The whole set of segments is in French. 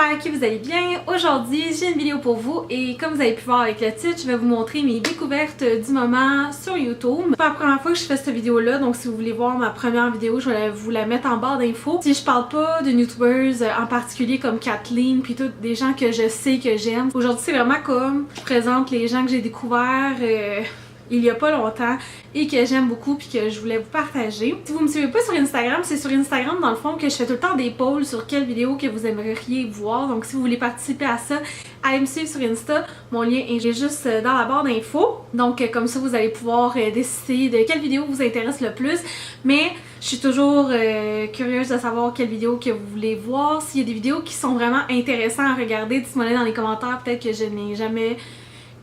j'espère que vous allez bien. Aujourd'hui, j'ai une vidéo pour vous et comme vous avez pu voir avec le titre, je vais vous montrer mes découvertes du moment sur YouTube. C'est pas la première fois que je fais cette vidéo-là, donc si vous voulez voir ma première vidéo, je vais vous la mettre en barre d'infos. Si je parle pas de YouTubers en particulier comme Kathleen puis toutes des gens que je sais que j'aime, aujourd'hui c'est vraiment comme je présente les gens que j'ai découverts il y a pas longtemps et que j'aime beaucoup puis que je voulais vous partager. Si vous me suivez pas sur Instagram, c'est sur Instagram dans le fond que je fais tout le temps des polls sur quelle vidéo que vous aimeriez voir. Donc si vous voulez participer à ça, allez me suivre sur Insta. Mon lien est juste dans la barre d'infos. Donc comme ça vous allez pouvoir décider de quelle vidéo vous intéresse le plus. Mais je suis toujours curieuse de savoir quelle vidéo que vous voulez voir. S'il y a des vidéos qui sont vraiment intéressantes à regarder, dites-moi dans les commentaires. Peut-être que je n'ai jamais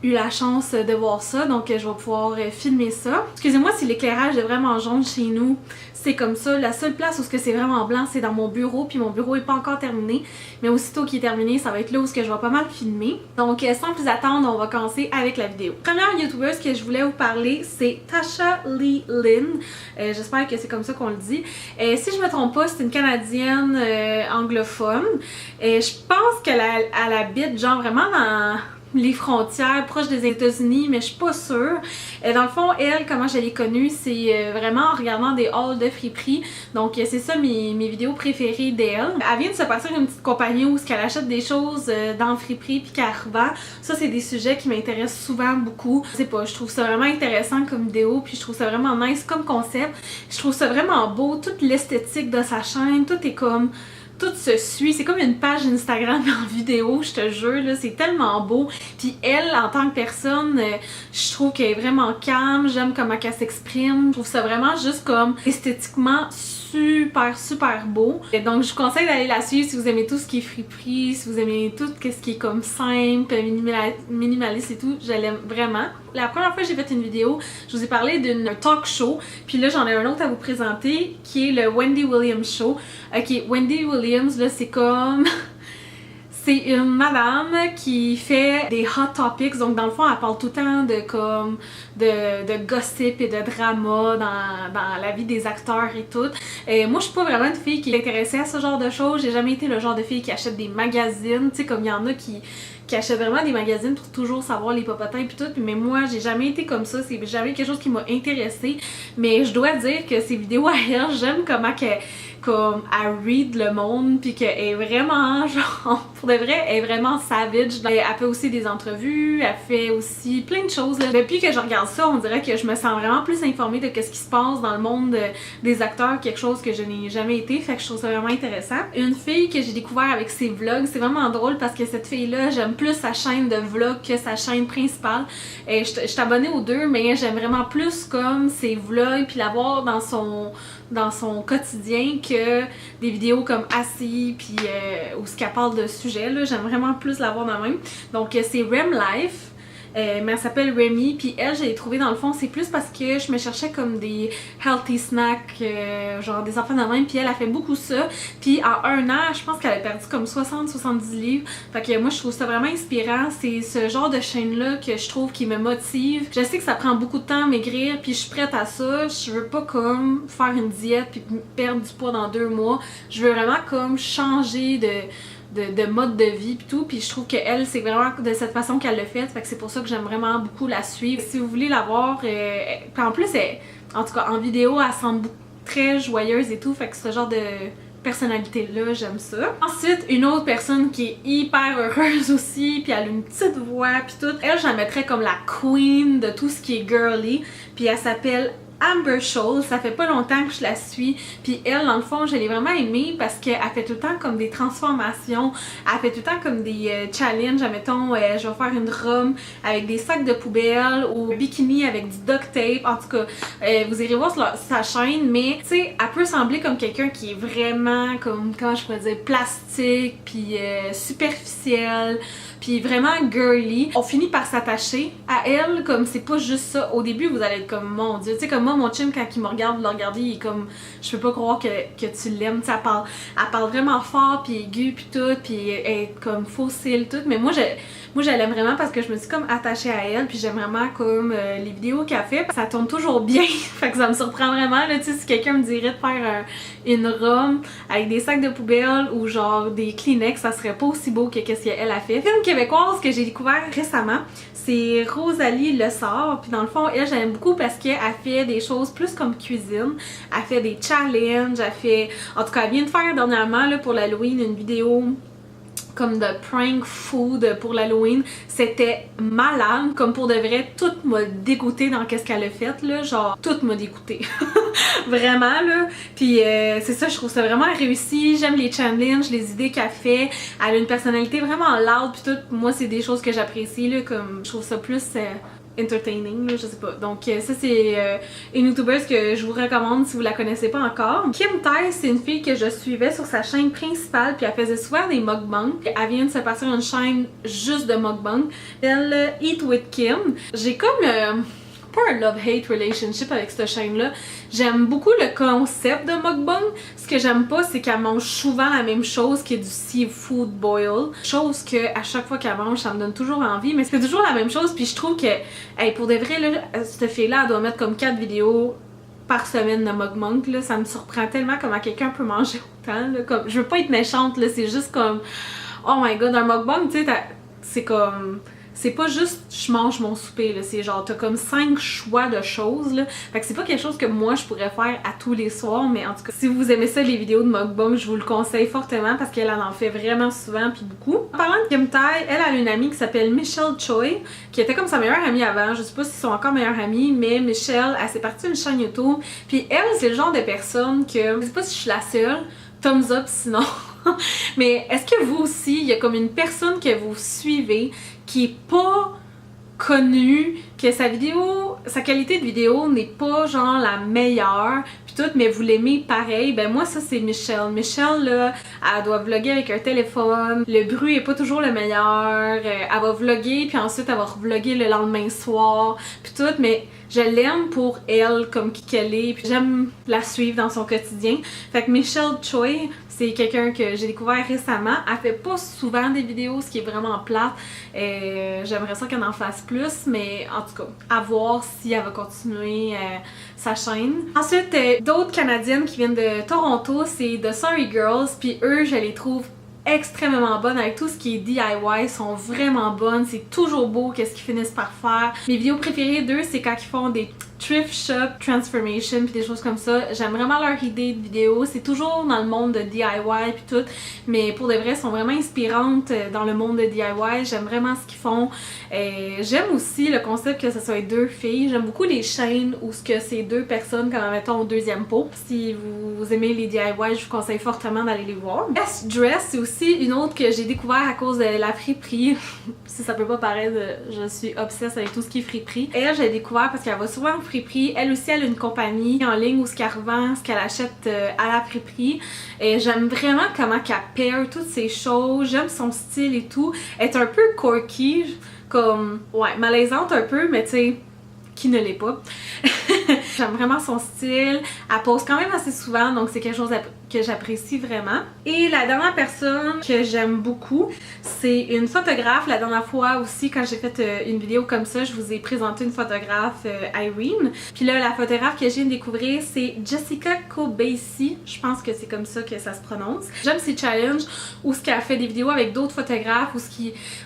eu la chance de voir ça, donc je vais pouvoir filmer ça. Excusez-moi si l'éclairage est vraiment jaune chez nous, c'est comme ça. La seule place où c'est vraiment blanc, c'est dans mon bureau, puis mon bureau est pas encore terminé, mais aussitôt qu'il est terminé, ça va être là où je vais pas mal filmer. Donc sans plus attendre, on va commencer avec la vidéo. Première youtubeuse que je voulais vous parler, c'est Tasha Lee Lynn. J'espère que c'est comme ça qu'on le dit. Si je me trompe pas, c'est une Canadienne anglophone. Je pense qu'elle habite genre vraiment dans les frontières proches des États-Unis, mais je suis pas sûre. Dans le fond, elle, comment je l'ai connue, c'est vraiment en regardant des hauls de friperie. Donc c'est ça mes vidéos préférées d'elle. Elle vient de se passer une petite compagnie où elle achète des choses dans le friperie puis qu'elle revend. Ça, c'est des sujets qui m'intéressent souvent beaucoup. Je sais pas, je trouve ça vraiment intéressant comme vidéo, puis je trouve ça vraiment nice comme concept. Je trouve ça vraiment beau, toute l'esthétique de sa chaîne, tout est comme tout se suit, c'est comme une page Instagram en vidéo, je te jure, là, c'est tellement beau. Puis elle, en tant que personne, je trouve qu'elle est vraiment calme, j'aime comment elle s'exprime, je trouve ça vraiment juste comme esthétiquement super beau. Et donc je vous conseille d'aller la suivre si vous aimez tout ce qui est friperie, si vous aimez tout ce qui est comme simple, minimaliste et tout, je l'aime vraiment. La première fois que j'ai fait une vidéo, je vous ai parlé d'un talk show, puis là j'en ai un autre à vous présenter qui est le Wendy Williams Show. Ok, Wendy Williams, là c'est comme c'est une madame qui fait des hot topics, donc dans le fond elle parle tout le temps de gossip et de drama dans la vie des acteurs et tout. Moi je suis pas vraiment une fille qui est intéressée à ce genre de choses, j'ai jamais été le genre de fille qui achète des magazines, tu sais comme il y en a qui achètent vraiment des magazines pour toujours savoir les popotins pis tout, mais moi j'ai jamais été comme ça, c'est jamais quelque chose qui m'a intéressée, mais je dois dire que ces vidéos à elle, j'aime comment elle read le monde pis qu'elle est vraiment genre, pour de vrai, elle est vraiment savage. Elle fait aussi des entrevues, elle fait aussi plein de choses. Là. Depuis que je regarde ça, on dirait que je me sens vraiment plus informée de ce qui se passe dans le monde des acteurs, quelque chose que je n'ai jamais été, fait que je trouve ça vraiment intéressant. Une fille que j'ai découvert avec ses vlogs, c'est vraiment drôle parce que cette fille-là, j'aime plus sa chaîne de vlogs que sa chaîne principale. Je suis abonnée aux deux, mais j'aime vraiment plus comme ses vlogs puis la voir dans son quotidien que des vidéos comme assis puis où ce qu'elle parle de sujets là, j'aime vraiment plus la voir dans le même. Donc c'est Rem Life. Mais elle s'appelle Remy, puis elle, je l'ai trouvée dans le fond, c'est plus parce que je me cherchais comme des healthy snacks, genre des enfants de même, puis elle a fait beaucoup ça, puis en un an, je pense qu'elle a perdu comme 60-70 livres, fait que moi je trouve ça vraiment inspirant, c'est ce genre de chaîne-là que je trouve qui me motive. Je sais que ça prend beaucoup de temps à maigrir, puis je suis prête à ça, je veux pas comme faire une diète puis perdre du poids dans 2 mois, je veux vraiment comme changer de mode de vie pis tout, puis je trouve qu'elle c'est vraiment de cette façon qu'elle le fait, fait que c'est pour ça que j'aime vraiment beaucoup la suivre. Si vous voulez la voir, puis en plus en tout cas en vidéo elle semble très joyeuse et tout, fait que ce genre de personnalité là, j'aime ça. Ensuite, une autre personne qui est hyper heureuse aussi, puis elle a une petite voix puis tout, elle je la mettrais comme la queen de tout ce qui est girly, puis elle s'appelle Amber Scholl, ça fait pas longtemps que je la suis, puis elle, dans le fond, je l'ai vraiment aimée parce qu'elle fait tout le temps comme des transformations, elle fait tout le temps comme des challenges, admettons, je vais faire une robe avec des sacs de poubelle ou un bikini avec du duct tape, en tout cas, vous irez voir sa chaîne, mais tu sais, elle peut sembler comme quelqu'un qui est vraiment comme, comment je pourrais dire, plastique, puis superficiel, puis vraiment girly. On finit par s'attacher à elle, comme c'est pas juste ça. Au début, vous allez être comme, mon Dieu, tu sais, comme Thomas, mon chum, quand il me regarde, le regarder, il est comme, je peux pas croire que tu l'aimes. Elle parle vraiment fort, puis aiguë, puis tout, puis elle est comme fossile, tout. Mais moi, je l'aime vraiment parce que je me suis comme attachée à elle, puis j'aime vraiment comme les vidéos qu'elle fait. Ça tourne toujours bien, fait que ça me surprend vraiment, là, tu sais, si quelqu'un me dirait de faire une rom avec des sacs de poubelle ou genre des Kleenex, ça serait pas aussi beau que qu'est-ce qu'elle a fait. Film québécoise que j'ai découvert récemment, c'est Rosalie Lessard, puis dans le fond, elle, j'aime beaucoup parce qu'elle fait des choses plus comme cuisine, elle fait des challenges, en tout cas, elle vient de faire dernièrement, là, pour l'Halloween, une vidéo comme de prank food pour l'Halloween. C'était malade, comme pour de vrai, tout m'a dégoûté dans qu'est-ce qu'elle a fait, là, genre, tout m'a dégoûté. Vraiment, là. Puis c'est ça, je trouve ça vraiment réussi, j'aime les challenges, les idées qu'elle fait, elle a une personnalité vraiment loud, puis tout, moi c'est des choses que j'apprécie, là, comme, je trouve ça plus entertaining, là, je sais pas. Donc ça c'est une youtubeuse que je vous recommande si vous la connaissez pas encore. Kim Thai, c'est une fille que je suivais sur sa chaîne principale, puis elle faisait souvent des mukbangs. Elle vient de se passer une chaîne juste de mukbang. Elle Eat with Kim. J'ai comme pas un love-hate relationship avec cette chaîne-là. J'aime beaucoup le concept de mukbang. Ce que j'aime pas, c'est qu'elle mange souvent la même chose, qui est du seafood boil. Chose que à chaque fois qu'elle mange, ça me donne toujours envie, mais c'est toujours la même chose. Puis je trouve que, hey, pour de vrai, là, cette fille-là, elle doit mettre comme 4 vidéos par semaine de mukbang, là. Ça me surprend tellement comment quelqu'un peut manger autant, là. Comme, je veux pas être méchante, là, c'est juste comme, oh my god, un mukbang, tu sais, c'est comme... C'est pas juste je mange mon souper, là, c'est genre t'as comme 5 choix de choses, là. Fait que c'est pas quelque chose que moi je pourrais faire à tous les soirs, mais en tout cas, si vous aimez ça, les vidéos de mukbang, je vous le conseille fortement parce qu'elle en fait vraiment souvent puis beaucoup. En parlant de Kim Thai, elle a une amie qui s'appelle Michelle Choi, qui était comme sa meilleure amie avant, je sais pas s'ils sont encore meilleures amies, mais Michelle, elle s'est partie d'une chaîne YouTube, puis elle, c'est le genre de personne que, je sais pas si je suis la seule, thumbs up sinon. Mais est-ce que vous aussi, il y a comme une personne que vous suivez qui est pas connue, que sa qualité de vidéo n'est pas genre la meilleure, puis tout, mais vous l'aimez pareil? Ben moi ça c'est Michelle. Michelle là, elle doit vlogger avec un téléphone, le bruit est pas toujours le meilleur, elle va vlogger puis ensuite elle va revlogger le lendemain soir, puis tout, mais je l'aime pour elle comme qui qu'elle est, puis j'aime la suivre dans son quotidien. Fait que Michelle Choi, c'est quelqu'un que j'ai découvert récemment. Elle fait pas souvent des vidéos, ce qui est vraiment plate. J'aimerais ça qu'elle en fasse plus, mais en tout cas, à voir si elle va continuer sa chaîne. Ensuite, d'autres Canadiennes qui viennent de Toronto, c'est The Sorry Girls, puis eux, je les trouve extrêmement bonnes avec tout ce qui est DIY, sont vraiment bonnes, c'est toujours beau qu'est-ce qu'ils finissent par faire. Mes vidéos préférées d'eux, c'est quand ils font des thrift shop transformation puis des choses comme ça. J'aime vraiment leur idée de vidéo, c'est toujours dans le monde de DIY puis tout, mais pour de vrai, elles sont vraiment inspirantes dans le monde de DIY. J'aime vraiment ce qu'ils font. J'aime aussi le concept que ce soit deux filles. J'aime beaucoup les chaînes où ce que c'est deux personnes, comme mettons au deuxième pot. Si vous aimez les DIY, je vous conseille fortement d'aller les voir. Best Dress, c'est aussi une autre que j'ai découvert à cause de la friperie. Si ça peut pas paraître, je suis obsesse avec tout ce qui est friperie. Elle, j'ai découvert parce qu'elle va souvent au friperie. Elle aussi, elle a une compagnie en ligne où ce qu'elle revend, ce qu'elle achète à la friperie. J'aime vraiment comment qu'elle paire toutes ces choses. J'aime son style et tout. Elle est un peu quirky, comme, ouais, malaisante un peu, mais tu sais, qui ne l'est pas. J'aime vraiment son style. Elle pose quand même assez souvent, donc c'est quelque chose que j'apprécie vraiment. Et la dernière personne que j'aime beaucoup, c'est une photographe. La dernière fois aussi, quand j'ai fait une vidéo comme ça, je vous ai présenté une photographe, Irene. Puis là, la photographe que je viens de découvrir, c'est Jessica Kobeissi. Je pense que c'est comme ça que ça se prononce. J'aime ces challenges où ce qu'elle fait des vidéos avec d'autres photographes,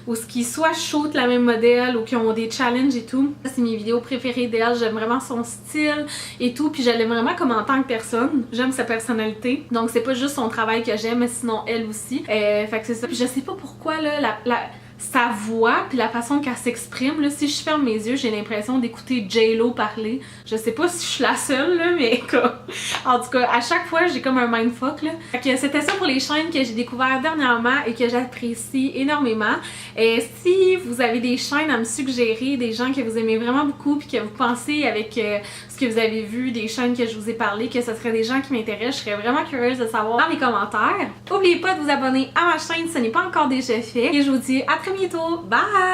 où ce qui soit shoot la même modèle ou qui ont des challenges et tout. Ça, c'est mes vidéos préférées d'elle. J'aime vraiment son style et tout. Puis je l'aime vraiment comme en tant que personne. J'aime sa personnalité. Donc c'est pas juste son travail que j'aime, mais sinon elle aussi. Fait que c'est ça. Puis je sais pas pourquoi là, sa voix puis la façon qu'elle s'exprime, là, si je ferme mes yeux, j'ai l'impression d'écouter J-Lo parler. Je sais pas si je suis la seule, là, mais comme... En tout cas, à chaque fois, j'ai comme un mindfuck, là. Fait que c'était ça pour les chaînes que j'ai découvert dernièrement et que j'apprécie énormément. Si vous avez des chaînes à me suggérer, des gens que vous aimez vraiment beaucoup puis que vous pensez avec ce que vous avez vu, des chaînes que je vous ai parlé, que ce serait des gens qui m'intéressent, je serais vraiment curieuse de savoir dans les commentaires. N'oubliez pas de vous abonner à ma chaîne si ce n'est pas encore déjà fait. Et je vous dis à très bientôt. Bye!